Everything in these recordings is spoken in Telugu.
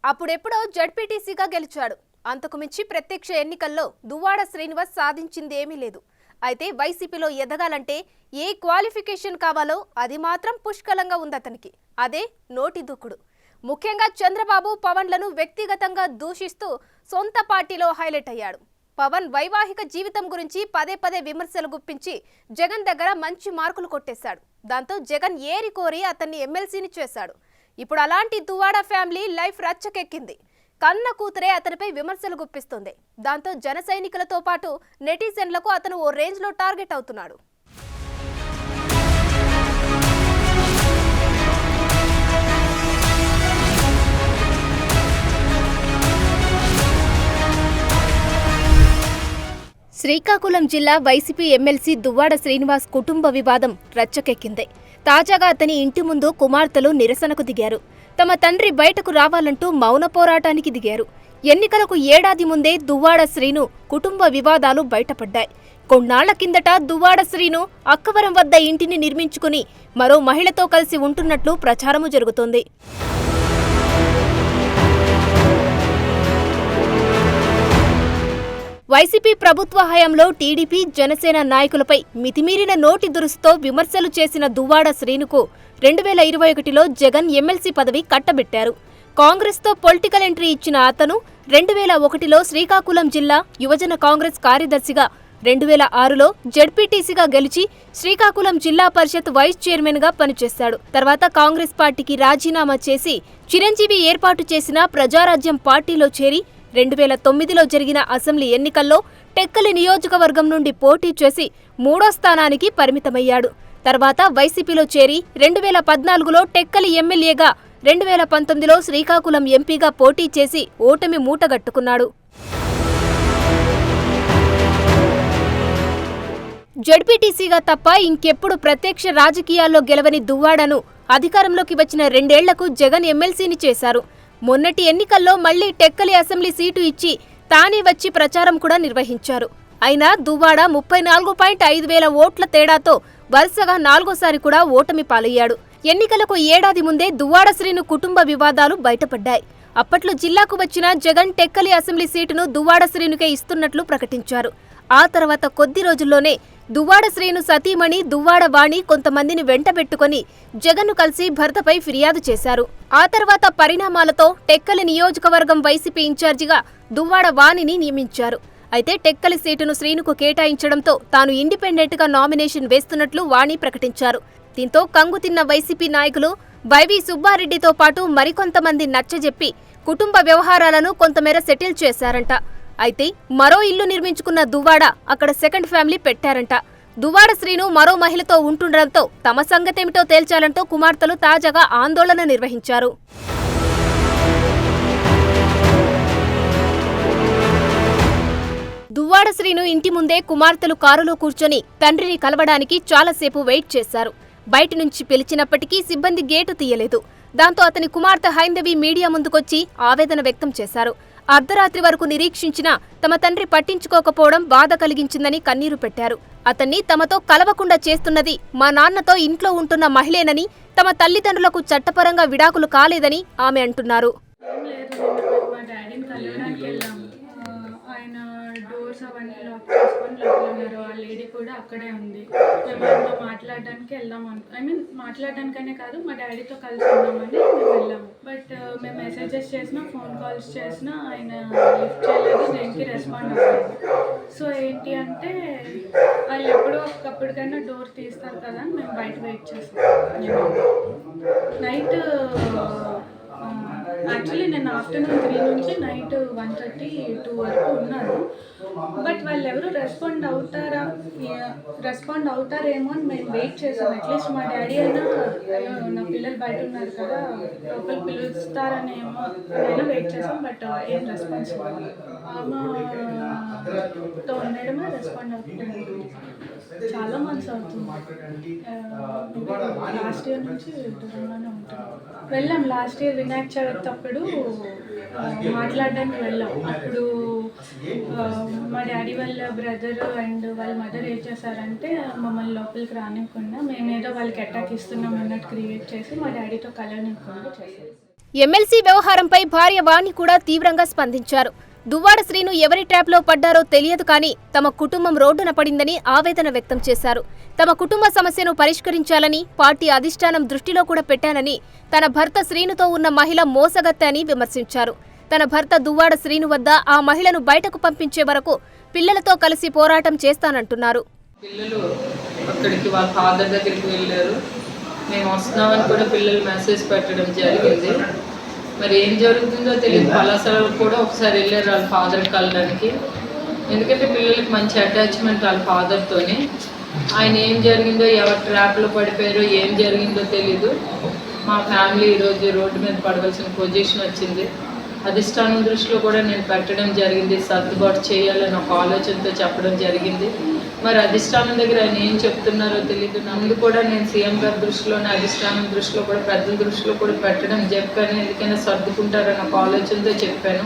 అప్పుడెప్పుడో జడ్పీటీసీగా గెలిచాడు. అంతకుమించి ప్రత్యక్ష ఎన్నికల్లో దువ్వాడ శ్రీనివాస్ సాధించింది ఏమీ లేదు. అయితే వైసీపీలో ఎదగాలంటే ఏ క్వాలిఫికేషన్ కావాలో అది మాత్రం పుష్కలంగా ఉంది అతనికి. అదే నోటి దూకుడు. ముఖ్యంగా చంద్రబాబు, పవన్లను వ్యక్తిగతంగా దూషిస్తూ సొంత పార్టీలో హైలైట్ అయ్యాడు. పవన్ వైవాహిక జీవితం గురించి పదే పదే విమర్శలు గుప్పించి జగన్ దగ్గర మంచి మార్కులు కొట్టేశాడు. దాంతో జగన్ ఏరి కోరి అతన్ని ఎమ్మెల్సీని చేశాడు. ఇప్పుడు అలాంటి దువ్వాడ ఫ్యామిలీ లైఫ్ రచ్చకెక్కింది. కన్న కూతురే అతనిపై విమర్శలు గుప్పిస్తుంది. దాంతో జన సైనికులతో పాటు నెటిజన్లకు అతను ఓ రేంజ్లో టార్గెట్ అవుతున్నాడు. శ్రీకాకుళం జిల్లా వైసీపీ ఎమ్మెల్సీ దువ్వాడ శ్రీనివాస్ కుటుంబ వివాదం రచ్చకెక్కింది. తాజాగా అతని ఇంటి ముందు కుమార్తెలు నిరసనకు దిగారు. తమ తండ్రి బయటకు రావాలంటూ మౌన పోరాటానికి దిగారు. ఎన్నికలకు ఏడాది ముందే దువ్వాడ శ్రీను కుటుంబ వివాదాలు బయటపడ్డాయి. కొన్నాళ్ల కిందట దువ్వాడ శ్రీను అక్కవరం వద్ద ఇంటిని నిర్మించుకుని మరో మహిళతో కలిసి ఉంటున్నట్లు ప్రచారము జరుగుతోంది. వైసీపీ ప్రభుత్వ హయాంలో టీడీపీ, జనసేన నాయకులపై మితిమీరిన నోటి దురుసుతో విమర్శలు చేసిన దువ్వాడ శ్రీనుకు 2021లో జగన్ ఎమ్మెల్సీ పదవి కట్టబెట్టారు. కాంగ్రెస్తో పొలిటికల్ ఎంట్రీ ఇచ్చిన అతను 2001లో శ్రీకాకుళం జిల్లా యువజన కాంగ్రెస్ కార్యదర్శిగా, 2006లో జడ్పీటీసీగా గెలిచి శ్రీకాకుళం జిల్లా పరిషత్ వైస్ చైర్మన్గా పనిచేశాడు. తర్వాత కాంగ్రెస్ పార్టీకి రాజీనామా చేసి చిరంజీవి ఏర్పాటు చేసిన ప్రజారాజ్యం పార్టీలో చేరి 2009లో జరిగిన అసెంబ్లీ ఎన్నికల్లో టెక్కలి నియోజకవర్గం నుండి పోటీ చేసి 3వ స్థానానికి పరిమితమయ్యాడు. తర్వాత వైసీపీలో చేరి 2014లో టెక్కలి ఎమ్మెల్యేగా, 2019లో శ్రీకాకుళం ఎంపీగా పోటీ చేసి ఓటమి మూటగట్టుకున్నాడు. జడ్పీటీసీగా తప్ప ఇంకెప్పుడు ప్రత్యక్ష రాజకీయాల్లో గెలవని దువ్వాడను అధికారంలోకి వచ్చిన 2 ఏళ్లకు జగన్ ఎమ్మెల్సీని చేశారు. మొన్నటి ఎన్నికల్లో మళ్లీ టెక్కలి అసెంబ్లీ సీటు ఇచ్చి తానే వచ్చి ప్రచారం కూడా నిర్వహించారు. అయినా దువ్వాడ 34.5 వేల ఓట్ల తేడాతో వరుసగా 4వసారి కూడా ఓటమి పాలయ్యాడు. ఎన్నికలకు ఏడాది ముందే దువ్వాడ శ్రీను కుటుంబ వివాదాలు బయటపడ్డాయి. అప్పట్లో జిల్లాకు వచ్చిన జగన్ టెక్కలి అసెంబ్లీ సీటును దువ్వాడ శ్రీనుకే ఇస్తున్నట్లు ప్రకటించారు. ఆ తర్వాత కొద్ది రోజుల్లోనే దువ్వాడ శ్రీను సతీమణి దువ్వాడ వాణి కొంతమందిని వెంటబెట్టుకుని జగన్ను కలిసి భర్తపై ఫిర్యాదు చేశారు. ఆ తర్వాత పరిణామాలతో టెక్కలి నియోజకవర్గం వైసీపీ ఇన్ఛార్జిగా దువ్వాడ వాణిని నియమించారు. అయితే టెక్కలి సీటును శ్రీనుకు కేటాయించడంతో తాను ఇండిపెండెంట్గా నామినేషన్ వేస్తున్నట్లు వాణి ప్రకటించారు. దీంతో కంగుతిన్న వైసీపీ నాయకులు వైవి సుబ్బారెడ్డితో పాటు మరికొంతమంది నచ్చజెప్పి కుటుంబ వ్యవహారాలను కొంతమేర సెటిల్ చేశారంట. అయితే మరో ఇల్లు నిర్మించుకున్న దువ్వాడ అక్కడ సెకండ్ ఫ్యామిలీ పెట్టారంట. దువ్వాడ శ్రీను మరో మహిళతో ఉంటుండడంతో తమ సంగతేమిటో తేల్చాలంటూ కుమార్తెలు తాజాగా ఆందోళన నిర్వహించారు. దువ్వాడ శ్రీను ఇంటి ముందే కుమార్తెలు కారులో కూర్చొని తండ్రిని కలవడానికి చాలాసేపు వెయిట్ చేశారు. బయట నుంచి పిలిచినప్పటికీ సిబ్బంది గేటు తీయలేదు. దాంతో అతని కుమార్తె హైందవి మీడియా ముందుకొచ్చి ఆవేదన వ్యక్తం చేశారు. అర్ధరాత్రి వరకు నిరీక్షించినా తమ తండ్రి పట్టించుకోకపోవడం బాధ కలిగించిందని కన్నీరు పెట్టారు. అతన్ని తమతో కలవకుండా చేస్తున్నది మా నాన్నతో ఇంట్లో ఉంటున్న మహిళేనని, తమ తల్లిదండ్రులకు చట్టపరంగా విడాకులు కాలేదని ఆమె అంటున్నారు. డోర్స్ అవన్నీ లాక్ చేసుకొని లోపల ఉన్నారు. ఆ లేడీ కూడా అక్కడే ఉంది. మేము ఆయనతో మాట్లాడడానికి మాట్లాడడానికనే కాదు, మా డాడీతో కలిసి ఉన్నామని మేము వెళ్ళాము. బట్ మేము మెసేజెస్ చేసినా, ఫోన్ కాల్స్ చేసినా ఆయన లిఫ్ట్ చేయలేదు, దేనికి రెస్పాండ్ అవ్వలేదు. సో ఏంటి అంటే వాళ్ళు ఎప్పుడో ఒకప్పటికైనా డోర్ తీస్తారు కదా అని మేము బయట వెయిట్ చేస్తాం. నైట్ యాక్చువల్లీ నేను ఆఫ్టర్నూన్ 3 నుంచి నైట్ 1:30, 2 వరకు ఉన్నాను. బట్ వాళ్ళు ఎవరు రెస్పాండ్ అవుతారేమో అని మేము వెయిట్ చేసాం. అట్లీస్ట్ మా డాడీ అయినా నా పిల్లలు బయట ఉన్నారు కదా, లోపల పిలుస్తారనేమో అయినా వెయిట్ చేసాం. బట్ ఏం రెస్పాన్స్ ఆమెతో ఉండడమే రెస్పాండ్ అవుతుంది. చాలా మంత్స్ అవుతుంది. లాస్ట్ ఇయర్ నుంచి దూరంగానే ఉంటుంది. వెళ్ళాం లాస్ట్ ఇయర్ వినాయక చవితి అప్పుడు మాట్లాడడానికి వెళ్ళాం. అప్పుడు మా డాడీ వాళ్ళ బ్రదర్ అండ్ వాళ్ళ మదర్ ఏం చేశారంటే మమ్మల్ని లోపలికి రానివ్వకుండా మేమేదో వాళ్ళకి అటాక్ ఇస్తున్నాం అన్నట్టు క్రియేట్ చేసి మా డాడీతో కలవనివ్వకుండా చేశారు. ఎమ్మెల్సీ వ్యవహారంపై భార్య వాణి కూడా తీవ్రంగా స్పందించారు. దువ్వాడ శ్రీను ఎవరి ట్రాప్లో పడ్డారో తెలియదు కానీ తమ కుటుంబం రోడ్డున పడిందని ఆవేదన వ్యక్తం చేశారు. తమ కుటుంబ సమస్యను పరిష్కరించాలని పార్టీ అధిష్టానం దృష్టిలో కూడా పెట్టానని, తన భర్త శ్రీనుతో ఉన్న మహిళ మోసగత్తె అని విమర్శించారు. తన భర్త దువ్వాడ శ్రీను వద్ద ఆ మహిళను బయటకు పంపించే వరకు పిల్లలతో కలిసి పోరాటం చేస్తానంటున్నారు. పిల్లలు అక్కడికి వాళ్ళ ఫాదర్ దగ్గరికి వెళ్ళారు. మేము వస్తున్నామని కూడా పిల్లలు మెసేజ్ పెట్టడం జరిగింది. మరి ఏం జరుగుతుందో తెలియదు. పలాసలకు కూడా ఒకసారి వెళ్ళారు వాళ్ళ ఫాదర్ కలడానికి. ఎందుకంటే పిల్లలకి మంచి అటాచ్మెంట్ వాళ్ళ ఫాదర్తోనే. ఆయన ఏం జరిగిందో, ఎవరి ట్రాప్లో పడిపోయారో, ఏం జరిగిందో తెలీదు. మా ఫ్యామిలీ ఈరోజు రోడ్డు మీద పడవలసిన పొజిషన్ వచ్చింది. అధిష్టానం దృష్టిలో కూడా నేను పెట్టడం జరిగింది. సర్దుబాటు చేయాలని ఒక ఆలోచనతో చెప్పడం జరిగింది. మరి అధిష్టానం దగ్గర ఆయన ఏం చెప్తున్నారో తెలీదు. నన్ను కూడా నేను సీఎం గారి దృష్టిలోనే, అధిష్టానం దృష్టిలో కూడా, పెద్దల దృష్టిలో కూడా పెట్టడం చెప్పాను. ఎందుకైనా సర్దుకుంటారని ఒక ఆలోచనతో చెప్పాను.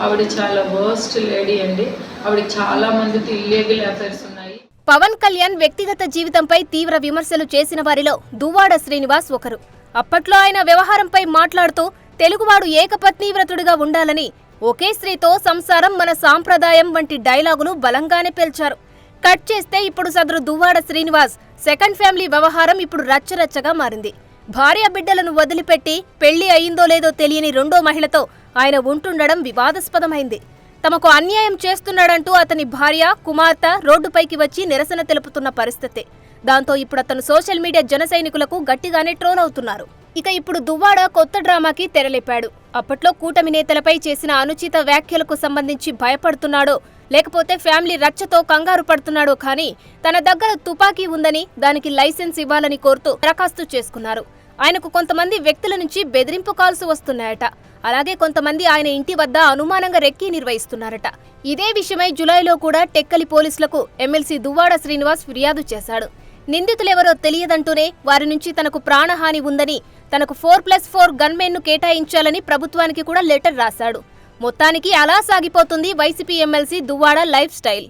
ఆవిడ చాలా వర్స్ట్ లేడీ అండి. ఆవిడకి చాలా మందితో ఇల్లీగల్ అఫైర్స్ ఉన్నాయి. పవన్ కళ్యాణ్ వ్యక్తిగత జీవితంపై తీవ్ర విమర్శలు చేసిన వారిలో దువ్వాడ శ్రీనివాస్ ఒకరు. అప్పట్లో ఆయన వ్యవహారంపై మాట్లాడుతూ తెలుగువాడు ఏకపత్ని వ్రతుడిగా ఉండాలని, ఒకే స్త్రీతో సంసారం మన సాంప్రదాయం వంటి డైలాగులు బలంగానే పేల్చారు. కట్ చేస్తే ఇప్పుడు సదరు దువ్వాడ శ్రీనివాస్ సెకండ్ ఫ్యామిలీ వ్యవహారం ఇప్పుడు రచ్చరచ్చగా మారింది. భార్య బిడ్డలను వదిలిపెట్టి పెళ్లి అయిందో లేదో తెలియని రెండో మహిళతో ఆయన ఉంటుండడం వివాదాస్పదమైంది. తమకు అన్యాయం చేస్తున్నాడంటూ అతని భార్య, కుమార్తె రోడ్డుపైకి వచ్చి నిరసన తెలుపుతున్న పరిస్థితి. దాంతో ఇప్పుడు అతను సోషల్ మీడియా జన సైనికులకు గట్టిగానే ట్రోల్ అవుతున్నారు. ఇక ఇప్పుడు దువ్వాడ కొత్త డ్రామాకి తెరలేపాడు. అప్పట్లో కూటమి నేతలపై చేసిన అనుచిత వ్యాఖ్యలకు సంబంధించి భయపడుతున్నాడో లేకపోతే ఫ్యామిలీ రచ్చతో కంగారు పడుతున్నాడో కానీ తన దగ్గర తుపాకీ ఉందని, దానికి లైసెన్స్ ఇవ్వాలని కోరుతూ దరఖాస్తు చేసుకున్నారు. ఆయనకు కొంతమంది వ్యక్తుల నుంచి బెదిరింపు కాల్స్ వస్తున్నాయట. అలాగే కొంతమంది ఆయన ఇంటి వద్ద అనుమానంగా రెక్కీ నిర్వహిస్తున్నారట. ఇదే విషయమై జులైలో కూడా టెక్కలి పోలీసులకు ఎమ్మెల్సీ దువ్వాడ శ్రీనివాస్ ఫిర్యాదు చేశాడు. నిందితులెవరో తెలియదంటూనే వారి నుంచి తనకు ప్రాణహాని ఉందని, తనకు 4+4 గన్మెన్ను కేటాయించాలని ప్రభుత్వానికి కూడా లెటర్ రాశాడు. మొత్తానికి అలా సాగిపోతుంది YCP MLC Duvvada life style.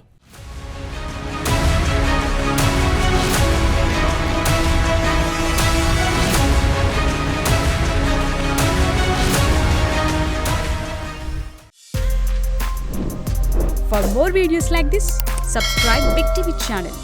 For more videos like this, subscribe Big TV channel.